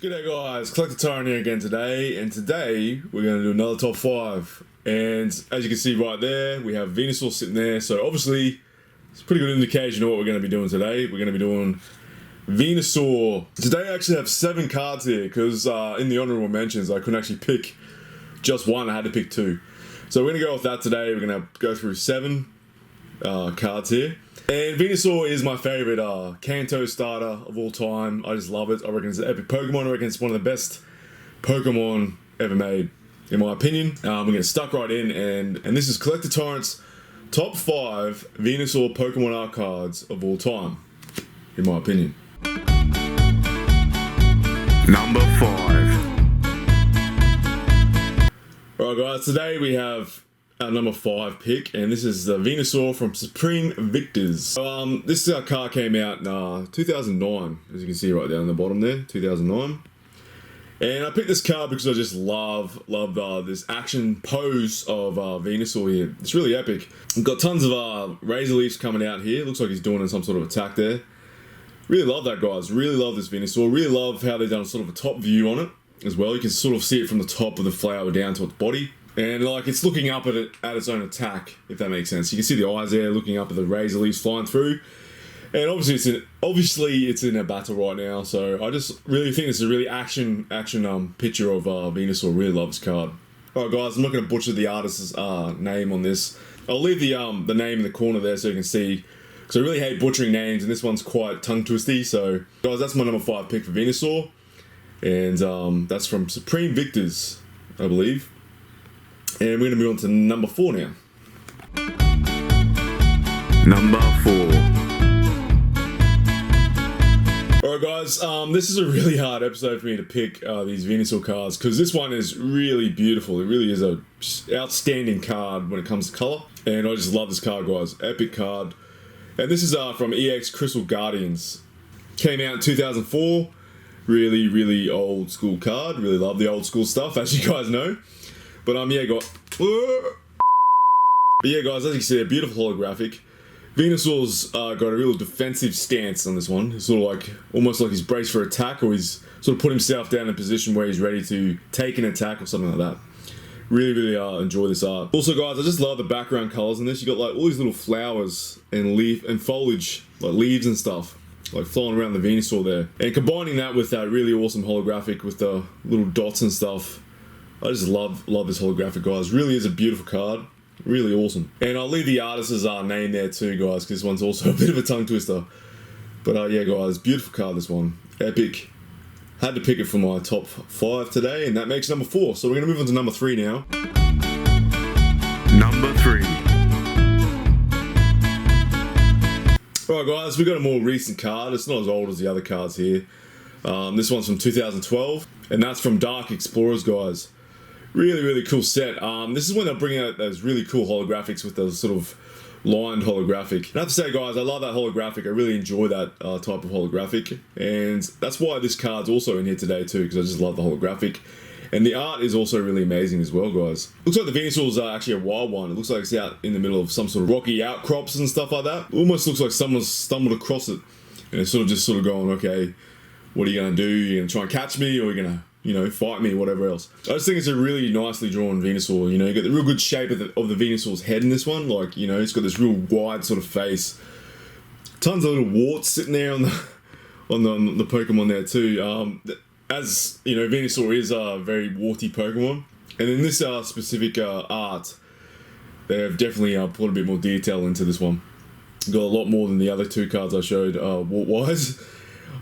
G'day guys, Collector Tyrant here again today, and today we're going to do another top 5. And as you can see right there, we have Venusaur sitting there, so obviously it's a pretty good indication of what we're going to be doing today. We're going to be doing Venusaur. Today I actually have 7 cards here, because in the honorable mentions I couldn't actually pick just one, I had to pick 2. So we're going to go with that today. We're going to go through 7 cards here. And Venusaur is my favourite Kanto starter of all time. I just love it. I reckon it's an epic Pokemon. I reckon it's one of the best Pokemon ever made, in my opinion. We're going to stuck right in, and this is Collector Tyrant's top 5 Venusaur Pokemon art cards of all time, in my opinion. Number 5. Alright guys, today we have our number 5 pick, and this is the Venusaur from Supreme Victors. This card came out in 2009, as you can see right down the bottom there, 2009. And I picked this card because I just love this action pose of Venusaur here. It's really epic. We've got tons of Razor Leafs coming out here. Looks like he's doing some sort of attack there. Really love that, guys. Really love this Venusaur. Really love how they've done sort of a top view on it as well. You can sort of see it from the top of the flower down to its body. And like it's looking up at it at its own attack, if that makes sense. You can see the eyes there looking up at the Razor Leafs flying through. And obviously it's in a battle right now, so I just really think it's a really action picture of Venusaur. Really love this card. Alright guys, I'm not going to butcher the artist's name on this. I'll leave the name in the corner there so you can see, because I really hate butchering names, and this one's quite tongue twisty. So guys, that's my number 5 pick for Venusaur, and that's from Supreme Victors, I believe. And we're going to move on to number 4 now. Number 4. Alright guys, this is a really hard episode for me to pick these Venusaur cards, because this one is really beautiful. It really is a outstanding card when it comes to colour, and I just love this card, guys. Epic card. And this is from EX Crystal Guardians. Came out in 2004. Really old school card. Really love the old school stuff, as you guys know. But yeah guys, as you can see, a beautiful holographic. Venusaur's got a real defensive stance on this one. It's sort of like, almost like he's braced for attack, or he's sort of put himself down in a position where he's ready to take an attack or something like that. Really enjoy this art. Also guys, I just love the background colours in this. You got like all these little flowers and leaf and foliage, like leaves and stuff, like flying around the Venusaur there. And combining that with that really awesome holographic with the little dots and stuff. I just love this holographic, guys. Really is a beautiful card. Really awesome. And I'll leave the artist's name there too, guys, because this one's also a bit of a tongue twister. But yeah, guys, beautiful card, this one. Epic. Had to pick it for my top 5 today, and that makes number 4. So we're going to move on to number 3 now. Number 3. Alright guys, we've got a more recent card. It's not as old as the other cards here. This one's from 2012, and that's from Dark Explorers, guys. Really cool set. This is when they'll bring out those really cool holographics with those sort of lined holographic. And I have to say, guys, I love that holographic. I really enjoy that type of holographic, and that's why this card's also in here today too, because I just love the holographic. And the art is also really amazing as well, guys. Looks like the Venusaur's actually a wild one. It looks like it's out in the middle of some sort of rocky outcrops and stuff like that. It almost looks like someone's stumbled across it, and it's sort of going, okay, what are you going to do? You're going to try and catch me, or you're going to, you know, fight me, whatever else. I just think it's a really nicely drawn Venusaur. You know, you got the real good shape of the Venusaur's head in this one. Like, you know, it's got this real wide sort of face. Tons of little warts sitting there on the Pokemon there too. As you know, Venusaur is a very warty Pokemon, and in this specific art, they have definitely put a bit more detail into this one. Got a lot more than the other 2 cards I showed wart-wise.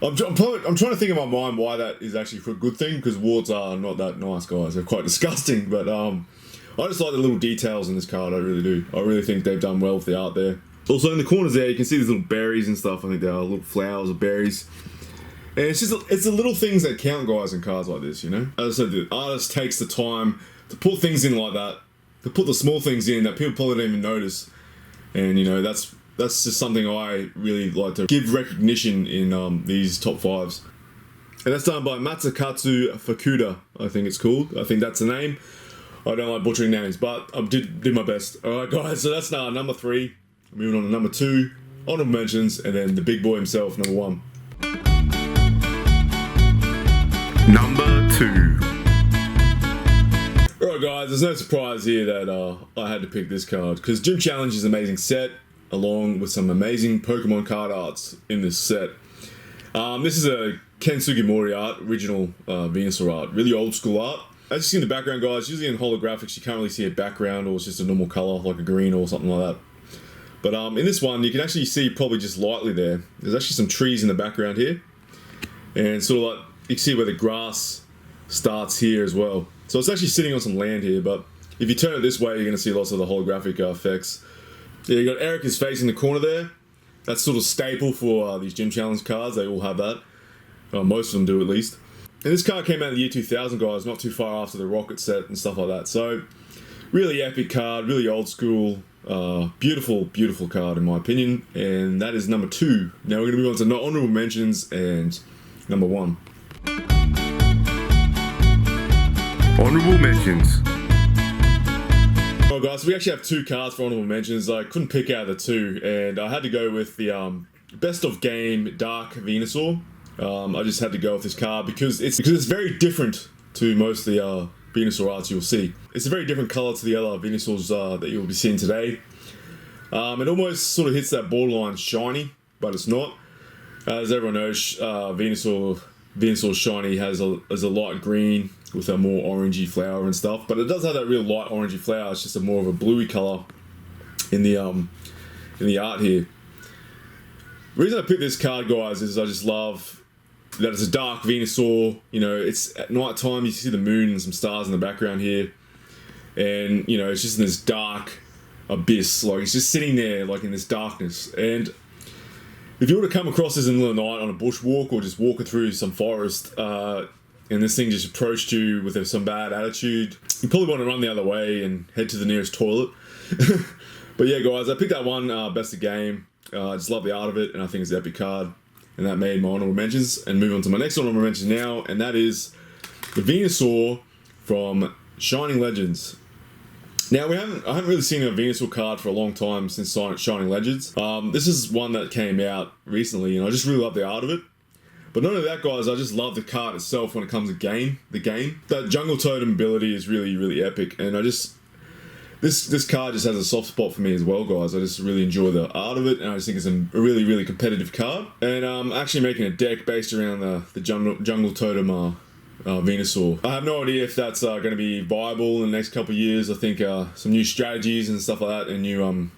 I'm trying to think in my mind why that is actually for a good thing, because warts are not that nice, guys. They're quite disgusting, but I just like the little details in this card. I really do. I really think they've done well with the art there. Also in the corners there, you can see these little berries and stuff. I think they are little flowers or berries. And it's the little things that count, guys, in cards like this, you know? As I said, the artist takes the time to put things in like that, to put the small things in that people probably don't even notice. And, you know, that's just something I really like to give recognition in these top 5s. And that's done by Matsukatsu Fukuda, I think it's called. I think that's the name. I don't like butchering names, but I did my best. Alright guys, so that's now number 3. Moving on to number 2, honorable mentions, and then the big boy himself, number 1. Number 2. Alright guys, there's no surprise here that I had to pick this card, because Gym Challenge is an amazing set, along with some amazing Pokemon card arts in this set. This is a Ken Sugimori art, original Venusaur art, really old school art. As you see in the background guys, usually in holographics you can't really see a background or it's just a normal colour like a green or something like that. But in this one you can actually see probably just lightly there. There's actually some trees in the background here. And sort of like, you can see where the grass starts here as well. So it's actually sitting on some land here, but if you turn it this way you're going to see lots of the holographic effects. Yeah, you got Erica's face in the corner there. That's sort of staple for these Gym Challenge cards, they all have that. Most of them do at least. And this card came out in the year 2000 guys, not too far after the Rocket set and stuff like that. So, really epic card, really old school, beautiful, beautiful card in my opinion. And that is number 2. Now we're going to move on to honorable mentions and number 1. Honorable mentions. Well guys, we actually have 2 cards for honorable mentions. I couldn't pick out the 2 and I had to go with the Best of Game Dark Venusaur. I just had to go with this card because it's very different to most of the Venusaur arts you'll see. It's a very different colour to the other Venusaurs that you'll be seeing today. It almost sort of hits that borderline shiny, but it's not. As everyone knows, Venusaur shiny has a light green with a more orangey flower and stuff, but it does have that real light orangey flower. It's just a more of a bluey colour in the art here. The reason I picked this card, guys, is I just love that it's a dark Venusaur. You know, it's at night time, you see the moon and some stars in the background here, and you know, it's just in this dark abyss, like it's just sitting there like in this darkness. And if you were to come across this in the middle of the night on a bushwalk or just walking through some forest, and this thing just approached you with some bad attitude, you probably want to run the other way and head to the nearest toilet. But yeah guys, I picked that one, Best of Game. I just love the art of it, and I think it's an epic card, and that made my honorable mentions. And move on to my next honorable mention now, and that is the Venusaur from Shining Legends. Now I haven't really seen a Venusaur card for a long time since Shining Legends. This is one that came out recently, and I just really love the art of it. But not only that, guys, I just love the card itself when it comes to the game. That Jungle Totem ability is really, really epic, and this card just has a soft spot for me as well, guys. I just really enjoy the art of it, and I just think it's a really, really competitive card. And I'm actually making a deck based around the Jungle Totem Venusaur. I have no idea if that's going to be viable in the next couple of years. I think some new strategies and stuff like that, and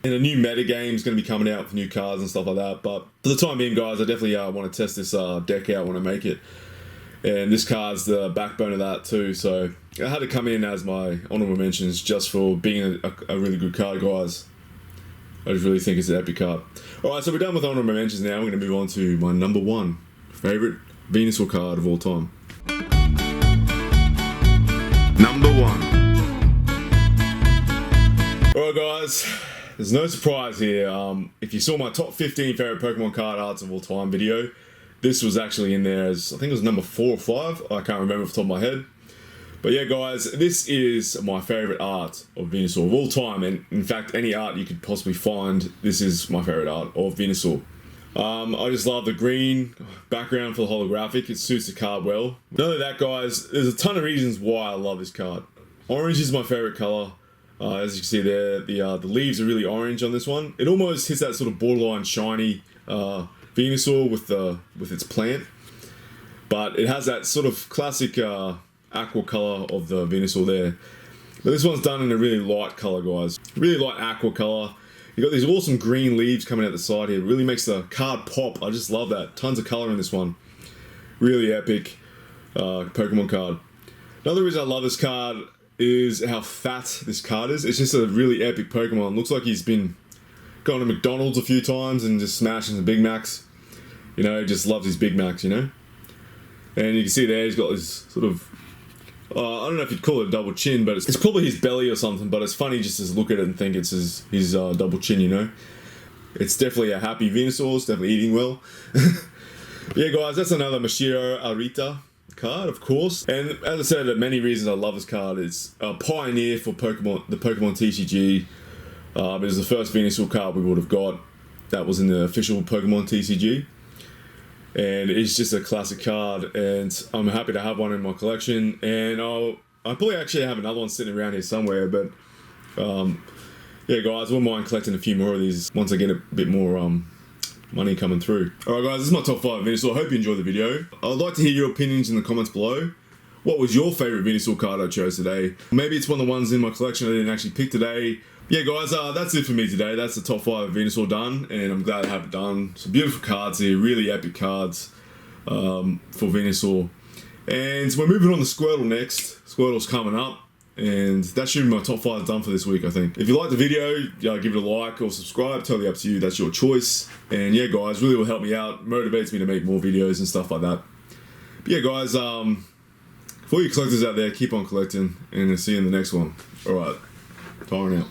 a new meta game is going to be coming out with new cards and stuff like that. But for the time being, guys, I definitely want to test this deck out when I make it. And this card's the backbone of that too, so I had to come in as my honorable mentions just for being a really good card, guys. I just really think it's an epic card. Alright, so we're done with honorable mentions now. We're going to move on to my number 1 favourite Venusaur card of all time. Number 1. Alright guys, there's no surprise here. If you saw my top 15 favourite Pokemon card arts of all time video, this was actually in there as, I think it was number 4 or 5, I can't remember off the top of my head. But yeah guys, this is my favourite art of Venusaur of all time, and in fact any art you could possibly find, this is my favourite art of Venusaur. I just love the green background for the holographic, it suits the card well. Not only that guys, there's a ton of reasons why I love this card. Orange is my favourite colour. As you can see there, the leaves are really orange on this one. It almost hits that sort of borderline shiny Venusaur with its plant, but it has that sort of classic aqua colour of the Venusaur there. But this one's done in a really light colour, guys. Really light aqua colour. You got these awesome green leaves coming out the side here. It really makes the card pop. I just love that. Tons of colour in this one. Really epic Pokemon card. Another reason I love this card is how fat this card is. It's just a really epic Pokemon. Looks like he's been going to McDonald's a few times and just smashing some Big Macs. You know, just loves his Big Macs, you know. And you can see there he's got this sort of, I don't know if you'd call it a double chin, but it's probably his belly or something, but it's funny just to look at it and think it's his double chin, you know. It's definitely a happy Venusaur, it's definitely eating well. Yeah guys, that's another Mashiro Arita card, of course. And as I said, many reasons I love this card. It's a pioneer for the Pokemon TCG. It was the first Venusaur card we would have got that was in the official Pokemon TCG. and it's just a classic card, and I'm happy to have one in my collection. And I probably actually have another one sitting around here somewhere, but yeah, guys, I wouldn't mind collecting a few more of these once I get a bit more money coming through. Alright guys, this is my top 5 Venusaur. I hope you enjoyed the video. I'd like to hear your opinions in the comments below. What was your favourite Venusaur card I chose today? Maybe it's one of the ones in my collection I didn't actually pick today. Yeah guys, that's it for me today. That's the top 5 of Venusaur done, and I'm glad to have it done. Some beautiful cards here, really epic cards for Venusaur. And we're moving on to Squirtle next. Squirtle's coming up, and that should be my top 5 done for this week, I think. If you like the video, give it a like or subscribe, totally up to you, that's your choice. And yeah guys, really will help me out, motivates me to make more videos and stuff like that. But yeah guys, for you collectors out there, keep on collecting, and I'll see you in the next one. Alright, Tyrant out.